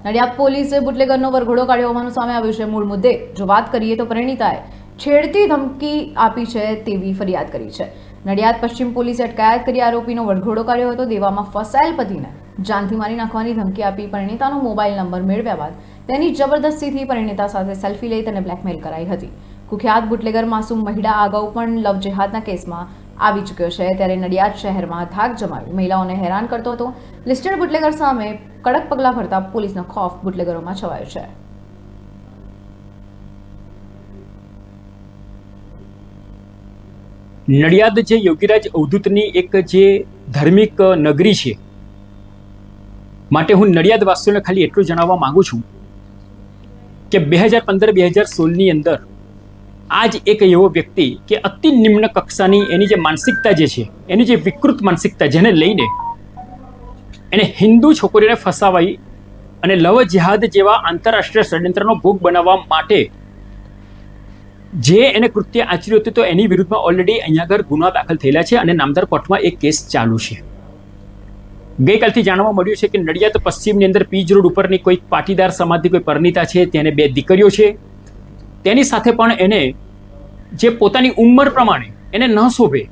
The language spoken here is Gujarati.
નડિયાદ પોલીસે બુટલેગરનો વરઘોડો કાઢ્યો હોવાનું સામે આવ્યું છે। મૂળ મુદ્દે જો વાત કરીએ તો પરિણીતાએ છેડતી ધમકી આપી છે તેવી ફરિયાદ કરી છે। નડિયાદ પશ્ચિમ પોલીસે અટકાયત કરી આરોપીનો વરઘોડો કાઢ્યો હતો। દેવામાં ફસાયેલ પતિને જાનથી મારી નાખવાની ધમકી આપી પરિણીતાનો મોબાઈલ નંબર મેળવ્યા બાદ તેની જબરદસ્તીથી પરિણીતા સાથે સેલ્ફી લઈ તેને બ્લેકમેલ કરાઈ હતી। કુખ્યાત બુટલેગર માસૂમ મહિડા અગાઉ પણ લવ જેહાદના કેસમાં આવી ચૂક્યો છે। ત્યારે નડિયાદ શહેરમાં ધાક જમાવી મહિલાઓને હેરાન કરતો હતો। લિસ્ટેડ બુટલેગર સામે કડક પગલાં ભરતા પોલીસનો ખૌફ બુટલેગરોમાં છવાયો છે। નડિયાદ જે યોગીરાજ અવધૂતની એક જે ધાર્મિક નગરી છે, માટે હું નડિયાદ વાસીઓને ખાલી એટલું જણાવવા માંગુ છું કે 2015-2016ની અંદર આ જ એક એવો વ્યક્તિ કે અતિ નિમ્ન કક્ષાની એની જે માનસિકતા જે છે, એની જે વિકૃત માનસિકતા જેને લઈને એને હિન્દુ છોકરીઓને ફસાવાઈ અને લવ જેહાદ જેવા આંતરરાષ્ટ્રીય ષડયંત્રનો ભોગ બનાવવા માટે જે એને કૃત્ય આચર્યું હતું, તો એની વિરુદ્ધમાં ઓલરેડી અહીંયા આગળ ગુના દાખલ થયેલા છે અને નામદાર કોર્ટમાં એક કેસ ચાલુ છે। ગઈકાલથી જાણવા મળ્યું છે કે નડિયાદ પશ્ચિમની અંદર પીજ રોડ ઉપરની કોઈ પાટીદાર સમાજની કોઈ પરિણીતા છે, તેને 2 દીકરીઓ છે, તેની સાથે પણ એને જે પોતાની ઉંમર પ્રમાણે એને ન શોભે